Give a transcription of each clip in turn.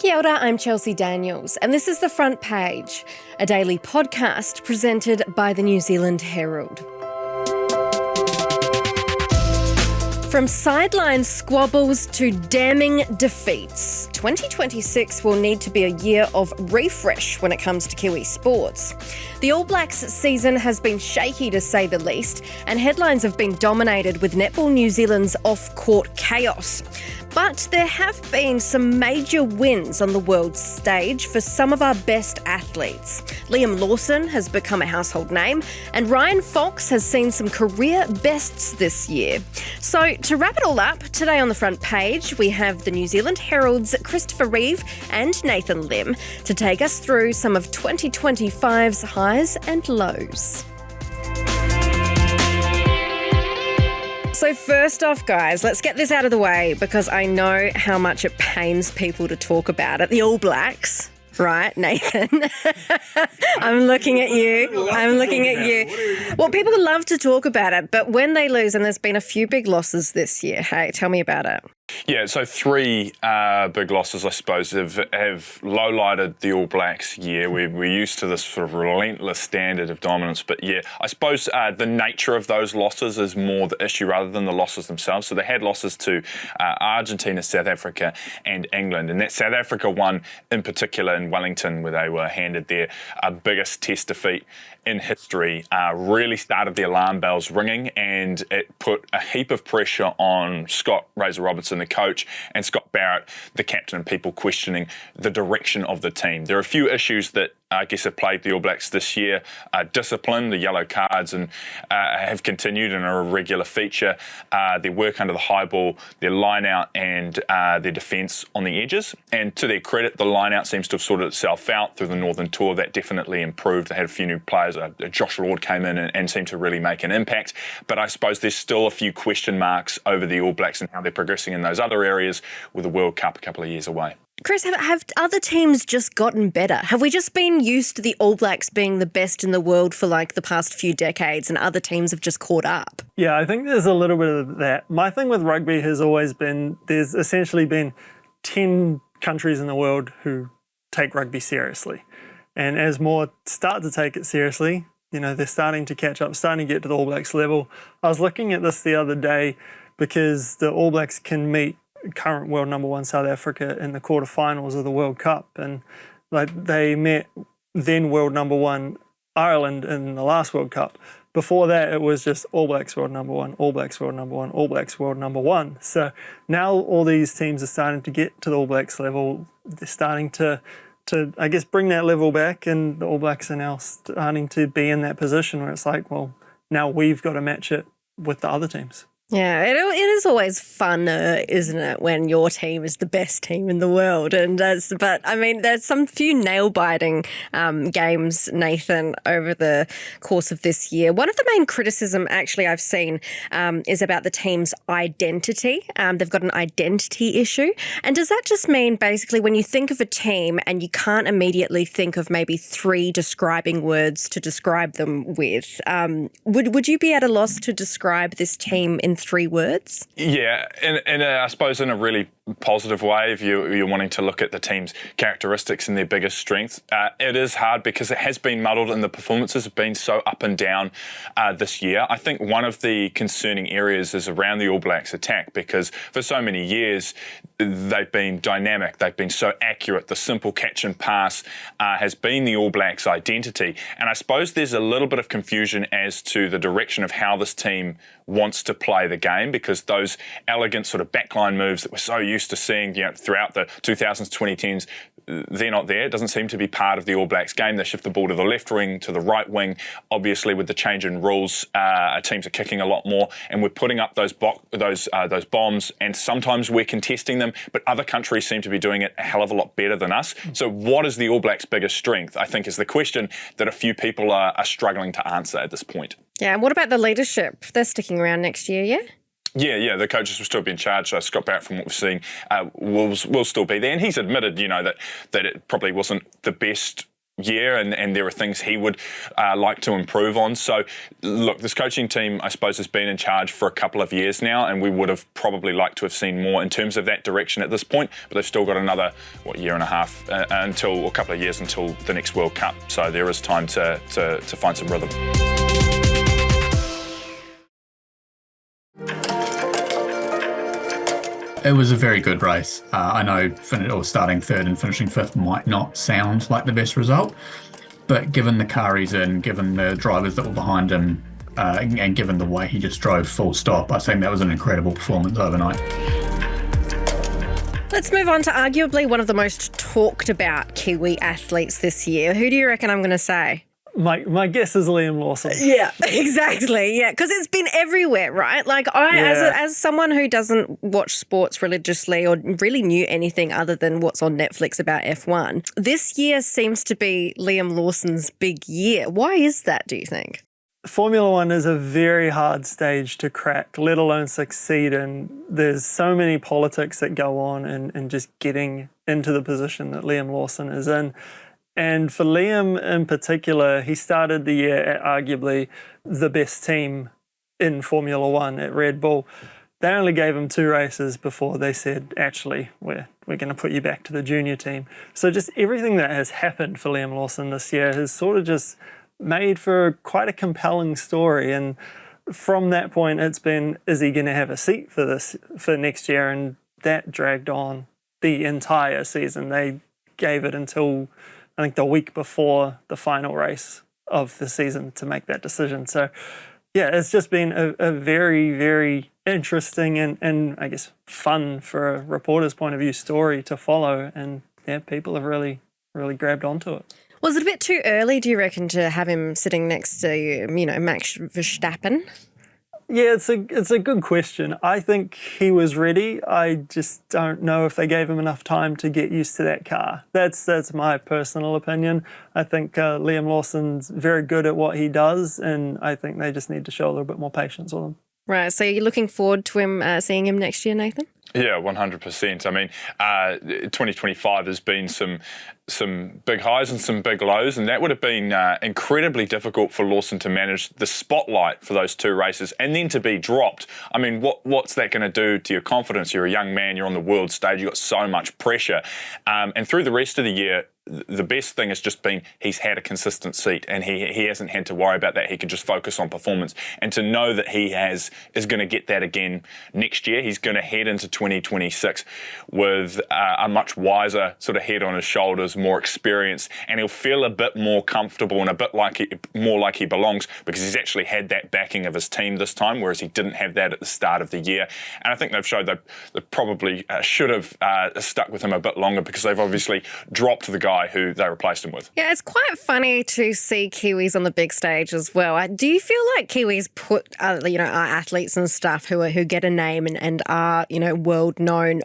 Kia ora, I'm Chelsea Daniels, and this is The Front Page, a daily podcast presented by the New Zealand Herald. From sideline squabbles to damning defeats, 2026 will need to be a year of refresh when it comes to Kiwi sports. The All Blacks season has been shaky to say the least, and headlines have been dominated with Netball New Zealand's off-court chaos. But there have been some major wins on the world stage for some of our best athletes. Liam Lawson has become a household name, and Ryan Fox has seen some career bests this year. So to wrap it all up, today on the front page, we have the New Zealand Herald's Christopher Reive and Nathan Limm to take us through some of 2025's highs and lows. So first off, guys, let's get this out of the way because I know how much it pains people to talk about it. The All Blacks, right, Nathan? I'm looking at you. Well, people love to talk about it, but when they lose, and there's been a few big losses this year, hey, tell me about it. Yeah, so three big losses, I suppose, have lowlighted the All Blacks year. We're used to this sort of relentless standard of dominance, but yeah, I suppose the nature of those losses is more the issue rather than the losses themselves. So they had losses to Argentina, South Africa and England, and that South Africa one in particular in Wellington, where they were handed their biggest test defeat in history, really started the alarm bells ringing, and it put a heap of pressure on Scott Razor-Robertson, the coach, and Scott Barrett, the captain, and people questioning the direction of the team. There are a few issues that I guess have plagued the All Blacks this year. Discipline, the yellow cards, and have continued and are a regular feature. Their work under the high ball, their line out, and their defence on the edges. And to their credit, the line out seems to have sorted itself out through the Northern Tour. That definitely improved. They had a few new players. Josh Lord came in and seemed to really make an impact. But I suppose there's still a few question marks over the All Blacks and how they're progressing in those other areas with the World Cup a couple of years away. Chris, have other teams just gotten better? Have we just been used to the All Blacks being the best in the world for like the past few decades and other teams have just caught up? Yeah, I think there's a little bit of that. My thing with rugby has always been there's essentially been 10 countries in the world who take rugby seriously. And as more start to take it seriously, you know, they're starting to catch up, starting to get to the All Blacks level. I was looking at this the other day because the All Blacks can meet current world number one South Africa in the quarterfinals of the World Cup, and like they met then world number one Ireland in the last World Cup. Before that, it was just All Blacks world number one, All Blacks world number one, All Blacks world number one. So now all these teams are starting to get to the All Blacks level. They're starting to I guess bring that level back, and the All Blacks are now starting to be in that position where it's like, well, now we've got to match it with the other teams. Yeah, it is always fun, isn't it, when your team is the best team in the world? But I mean, there's some few nail-biting games, Nathan, over the course of this year. One of the main criticism, actually, I've seen is about the team's identity. They've got an identity issue. And does that just mean, basically, when you think of a team and you can't immediately think of maybe three describing words to describe them with, would you be at a loss to describe this team in 3 words? Yeah, and I suppose in a really positive way, if you're wanting to look at the team's characteristics and their biggest strengths. It is hard because it has been muddled and the performances have been so up and down this year. I think one of the concerning areas is around the All Blacks attack, because for so many years they've been dynamic, they've been so accurate. The simple catch and pass has been the All Blacks' identity. And I suppose there's a little bit of confusion as to the direction of how this team wants to play the game, because those elegant sort of backline moves that we're so used to seeing, you know, throughout the 2000s, 2010s, they're not there. It doesn't seem to be part of the All Blacks game. They shift the ball to the left wing, to the right wing. Obviously, with the change in rules, teams are kicking a lot more, and we're putting up those bombs, and sometimes we're contesting them, but other countries seem to be doing it a hell of a lot better than us. So what is the All Blacks' biggest strength, I think, is the question that a few people are struggling to answer at this point. Yeah, and what about the leadership? They're sticking around next year, yeah? Yeah, the coaches will still be in charge. Scott Barrett, from what we've seen, will still be there. And he's admitted, you know, that it probably wasn't the best year, and there are things he would like to improve on. So, look, this coaching team, I suppose, has been in charge for a couple of years now, and we would have probably liked to have seen more in terms of that direction at this point, but they've still got another, year and a half or a couple of years until the next World Cup. So there is time to find some rhythm. It was a very good race. I know starting third and finishing fifth might not sound like the best result, but given the car he's in, given the drivers that were behind him, and given the way he just drove full stop, I think that was an incredible performance overnight. Let's move on to arguably one of the most talked about Kiwi athletes this year. Who do you reckon I'm going to say? My guess is Liam Lawson. Yeah, exactly. Yeah, because it's been everywhere, right? Like as someone who doesn't watch sports religiously or really knew anything other than what's on Netflix about F1, this year seems to be Liam Lawson's big year. Why is that, do you think? Formula One is a very hard stage to crack, let alone succeed in. There's so many politics that go on in just getting into the position that Liam Lawson is in. And for Liam in particular, he started the year at arguably the best team in Formula One at Red Bull. They only gave him 2 races before they said, actually, we're going to put you back to the junior team. So just everything that has happened for Liam Lawson this year has sort of just made for quite a compelling story. And from that point, it's been, is he going to have a seat for next year? And that dragged on the entire season. They gave it until, I think, the week before the final race of the season to make that decision. So, yeah, it's just been a very, very interesting and I guess fun for a reporter's point of view story to follow. And yeah, people have really, really grabbed onto it. Was it a bit too early, do you reckon, to have him sitting next to, Max Verstappen? Yeah, it's a good question. I think he was ready. I just don't know if they gave him enough time to get used to that car. That's my personal opinion. I think Liam Lawson's very good at what he does, and I think they just need to show a little bit more patience with him. Right, so you're looking forward to him seeing him next year, Nathan? Yeah, 100%. I mean, 2025 has been some big highs and some big lows, and that would have been incredibly difficult for Lawson to manage the spotlight for those 2 races and then to be dropped. I mean, what's that going to do to your confidence? You're a young man, you're on the world stage, you've got so much pressure. And through the rest of the year, the best thing has just been he's had a consistent seat and he hasn't had to worry about that. He can just focus on performance, and to know that he is going to get that again next year. He's going to head into 2026 with a much wiser sort of head on his shoulders, more experience, and he'll feel a bit more comfortable and a bit more like he belongs, because he's actually had that backing of his team this time, whereas he didn't have that at the start of the year. And I think they've showed they probably should have stuck with him a bit longer, because they've obviously dropped the guy who they replaced him with. Yeah, it's quite funny to see Kiwis on the big stage as well. Do you feel like Kiwis put, our athletes and stuff who get a name and are, world known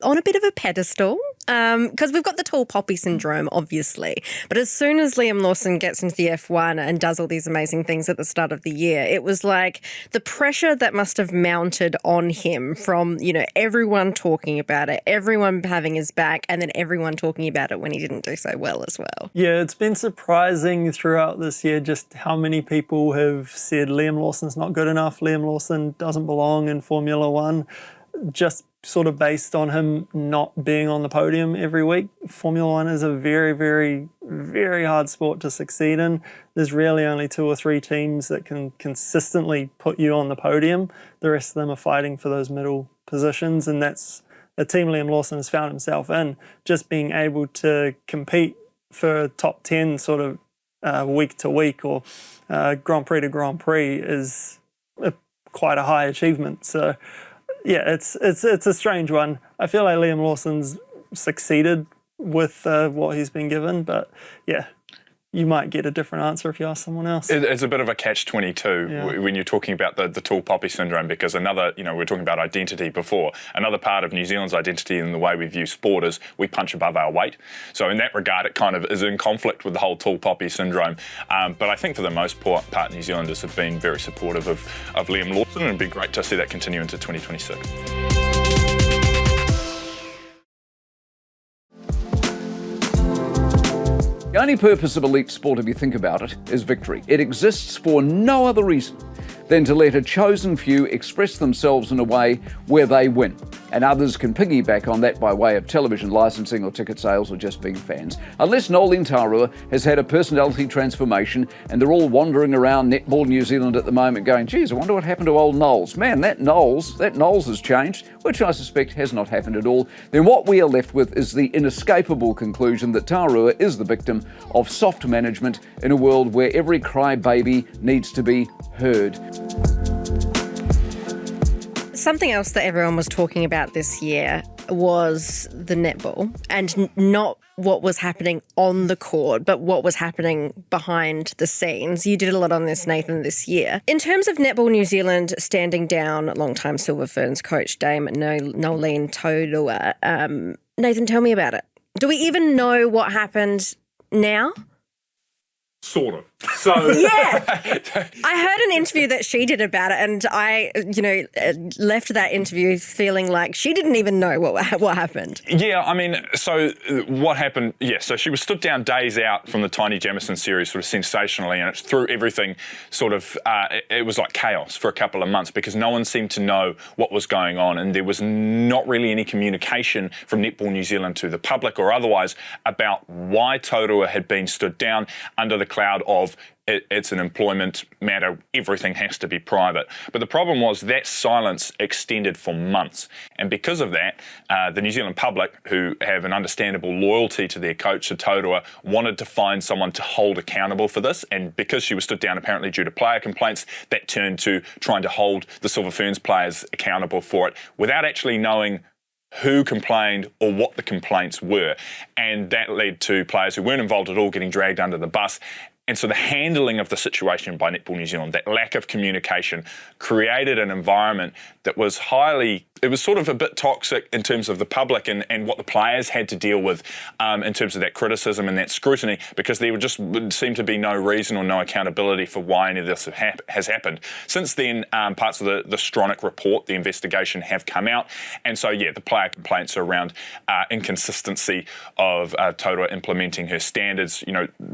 on a bit of a pedestal? Because we've got the tall poppy syndrome, obviously. But as soon as Liam Lawson gets into the F1 and does all these amazing things at the start of the year, it was like the pressure that must have mounted on him from, everyone talking about it, everyone having his back, and then everyone talking about it when he didn't do so well as well. Yeah, it's been surprising throughout this year just how many people have said Liam Lawson's not good enough, Liam Lawson doesn't belong in Formula One, just sort of based on him not being on the podium every week. Formula One is a very, very, very hard sport to succeed in. There's really only 2 or 3 teams that can consistently put you on the podium. The rest of them are fighting for those middle positions, and that's a team Liam Lawson has found himself in. Just being able to compete for top 10 sort of week to week or Grand Prix to Grand Prix is quite a high achievement. So yeah, it's a strange one. I feel like Liam Lawson's succeeded with what he's been given, but yeah, you might get a different answer if you ask someone else. It's a bit of a catch-22 when you're talking about the tall poppy syndrome, because another, we were talking about identity before. Another part of New Zealand's identity and the way we view sport is we punch above our weight. So in that regard, it kind of is in conflict with the whole tall poppy syndrome. But I think for the most part, New Zealanders have been very supportive of Liam Lawson, and it'd be great to see that continue into 2026. only purpose of elite sport, if you think about it, is victory. It exists for no other reason than to let a chosen few express themselves in a way where they win, and others can piggyback on that by way of television licensing or ticket sales or just being fans. Unless Noel Tarua has had a personality transformation and they're all wandering around Netball New Zealand at the moment going, geez, I wonder what happened to old Knowles. Man, that Knowles has changed, which I suspect has not happened at all. Then what we are left with is the inescapable conclusion that Tarua is the victim of soft management in a world where every crybaby needs to be heard. Something else that everyone was talking about this year was the netball, and not what was happening on the court, but what was happening behind the scenes. You did a lot on this, Nathan, this year. In terms of Netball New Zealand standing down long-time Silver Ferns coach Dame Nolene Taurua, Nathan, tell me about it. Do we even know what happened now? Sort of. So yeah, I heard an interview that she did about it, and I, left that interview feeling like she didn't even know what happened. Yeah, I mean, so what happened? Yeah, so she was stood down days out from the Tiny Jamison series, sort of sensationally, and it threw everything sort of. It was like chaos for a couple of months because no one seemed to know what was going on, and there was not really any communication from Netball New Zealand to the public or otherwise about why Taurua had been stood down under the cloud of it's an employment matter, everything has to be private. But the problem was that silence extended for months. And because of that, the New Zealand public, who have an understandable loyalty to their coach, Taurua, wanted to find someone to hold accountable for this. And because she was stood down apparently due to player complaints, that turned to trying to hold the Silver Ferns players accountable for it without actually knowing who complained or what the complaints were. And that led to players who weren't involved at all getting dragged under the bus. And so the handling of the situation by Netball New Zealand, that lack of communication, created an environment that was it was sort of a bit toxic in terms of the public and what the players had to deal with in terms of that criticism and that scrutiny, because there would seem to be no reason or no accountability for why any of this has happened. Since then, parts of the Stronach report, the investigation, have come out. And so, yeah, the player complaints are around inconsistency of Taurua implementing her standards,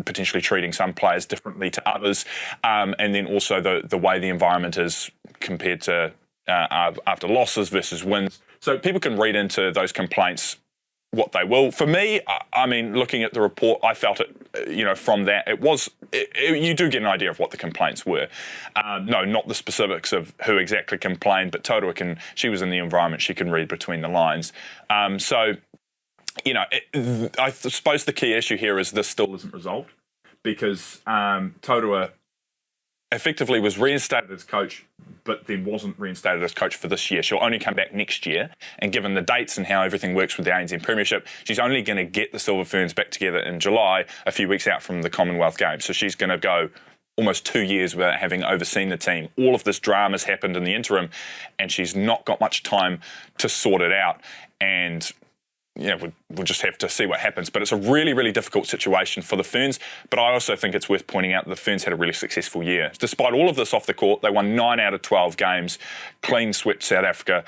potentially treating some players differently to others, and then also the way the environment is compared to after losses versus wins. So people can read into those complaints what they will. For me, I mean, looking at the report, I felt it, from that, you do get an idea of what the complaints were. No, not the specifics of who exactly complained, but Taurua she was in the environment, she can read between the lines. I suppose the key issue here is this still isn't resolved, because Taurua effectively was reinstated as coach, but then wasn't reinstated as coach for this year. She'll only come back next year, and given the dates and how everything works with the ANZ Premiership, she's only going to get the Silver Ferns back together in July, a few weeks out from the Commonwealth Games. So she's going to go almost 2 years without having overseen the team. All of this drama's happened in the interim, and she's not got much time to sort it out. And we'll just have to see what happens. But it's a really, really difficult situation for the Ferns. But I also think it's worth pointing out that the Ferns had a really successful year. Despite all of this off the court, they won 9 out of 12 games, clean swept South Africa,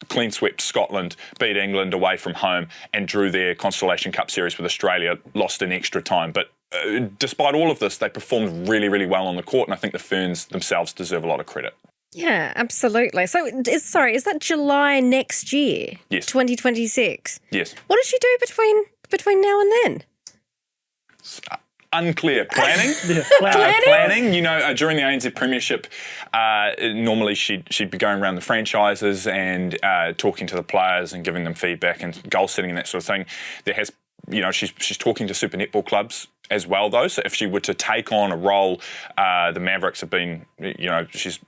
clean swept Scotland, beat England away from home, and drew their Constellation Cup series with Australia, lost in extra time. But despite all of this, they performed really, really well on the court, and I think the Ferns themselves deserve a lot of credit. Yeah, absolutely. So, is that July next year? Yes. 2026? Yes. What did she do between now and then? Unclear. Planning? Planning? During the ANZ Premiership, normally she'd be going around the franchises and talking to the players and giving them feedback and goal setting and that sort of thing. There has, she's talking to super netball clubs as well, though. So if she were to take on a role, the Mavericks have been, she's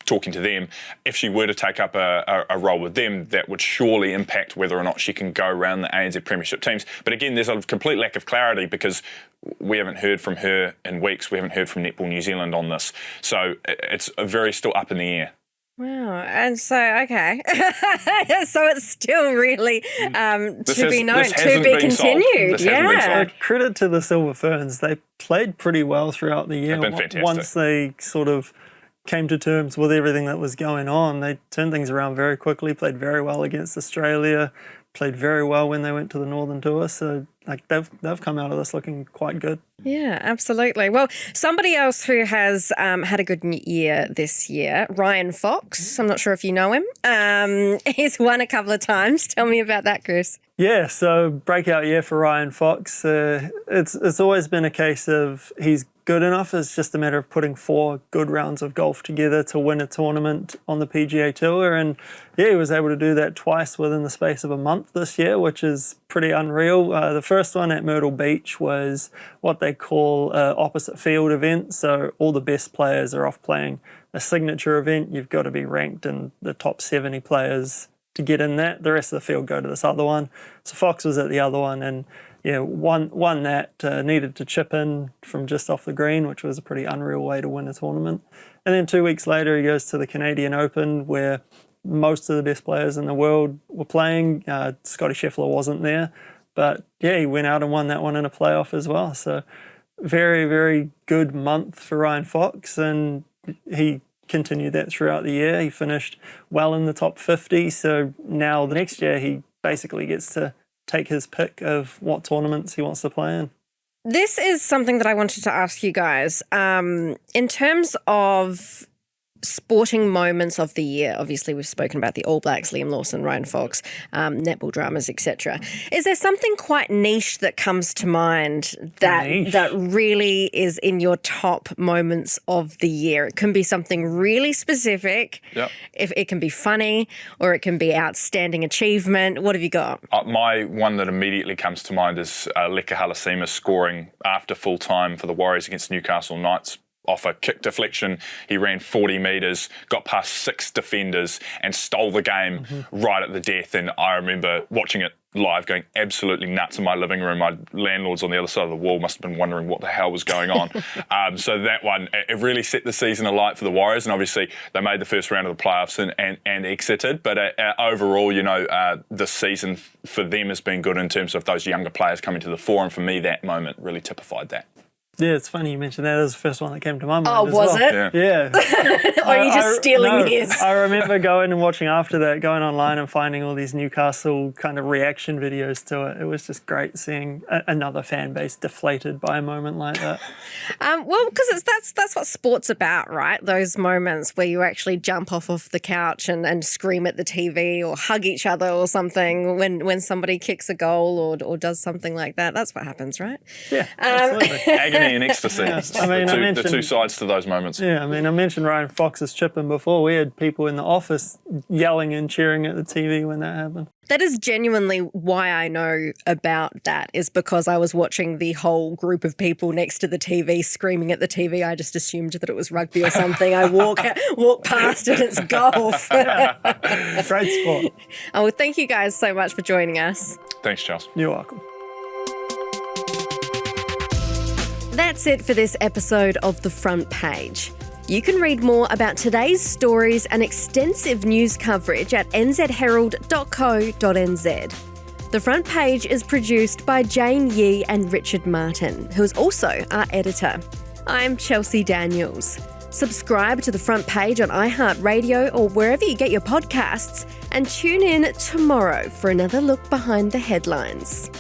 talking to them. If she were to take up a role with them, that would surely impact whether or not she can go around the ANZ Premiership teams. But again, there's a complete lack of clarity because we haven't heard from her in weeks. We haven't heard from Netball New Zealand on this. So it's very still up in the air. Wow. And so, okay. So it's still really to be known, to be continued. Yeah. Credit to the Silver Ferns. They played pretty well throughout the year. They've been fantastic. Once they sort of came to terms with everything that was going on, they turned things around very quickly, played very well against Australia, played very well when they went to the Northern Tour. So like they've come out of this looking quite good. Yeah, absolutely. Well, somebody else who has had a good year this year, Ryan Fox. I'm not sure if you know him. He's won a couple of times. Tell me about that, Chris. Yeah, so breakout year for Ryan Fox. It's always been a case of he's good enough. It's just a matter of putting 4 good rounds of golf together to win a tournament on the PGA Tour. And yeah, he was able to do that twice within the space of a month this year, which is pretty unreal. The first one at Myrtle Beach was what they call an opposite field event. So all the best players are off playing a signature event. You've got to be ranked in the top 70 players to get in that. The rest of the field go to this other one. So Fox was at the other one and yeah, won that, needed to chip in from just off the green, which was a pretty unreal way to win a tournament. And then 2 weeks later, he goes to the Canadian Open where most of the best players in the world were playing. Scotty Scheffler wasn't there, but yeah, he went out and won that one in a playoff as well. So very, very good month for Ryan Fox, and he continued that throughout the year. He finished well in the top 50, so now the next year he basically gets to take his pick of what tournaments he wants to play in. This is something that I wanted to ask you guys. In terms of sporting moments of the year, obviously we've spoken about the All Blacks, Liam Lawson, Ryan Fox, netball dramas, etc. Is there something quite niche that comes to mind that really is in your top moments of the year? It can be something really specific. Yep. If it can be funny, or it can be outstanding achievement. What have you got? My one that immediately comes to mind is Leka Halasima scoring after full time for the Warriors against Newcastle Knights. Off a kick deflection, he ran 40 metres, got past 6 defenders and stole the game right at the death. And I remember watching it live going absolutely nuts in my living room. My landlords on the other side of the wall must have been wondering what the hell was going on. So that one, it really set the season alight for the Warriors, and obviously they made the first round of the playoffs and exited. But overall, the season for them has been good in terms of those younger players coming to the fore, and for me that moment really typified that. Yeah, it's funny you mentioned that. That was the first one that came to my mind. Oh, as was well. it? Yeah. Or are you just stealing his? I remember going and watching after that, going online and finding all these Newcastle kind of reaction videos to it. It was just great seeing another fan base deflated by a moment like that. Well, because that's what sport's about, right? Those moments where you actually jump off of the couch and scream at the TV or hug each other or something when somebody kicks a goal or does something like that. That's what happens, right? Yeah, absolutely. Agony and ecstasy. Yeah. The two sides to those moments. Yeah, I mean, I mentioned Ryan Fox's chipping before. We had people in the office yelling and cheering at the TV when that happened. That is genuinely why I know about that, is because I was watching the whole group of people next to the TV screaming at the TV. I just assumed that it was rugby or something. I walk past and it's golf. Great sport. Oh, well, thank you guys so much for joining us. Thanks, Charles. You're welcome. That's it for this episode of The Front Page. You can read more about today's stories and extensive news coverage at nzherald.co.nz. The Front Page is produced by Jane Yee and Richard Martin, who is also our editor. I'm Chelsea Daniels. Subscribe to The Front Page on iHeartRadio or wherever you get your podcasts, and tune in tomorrow for another look behind the headlines.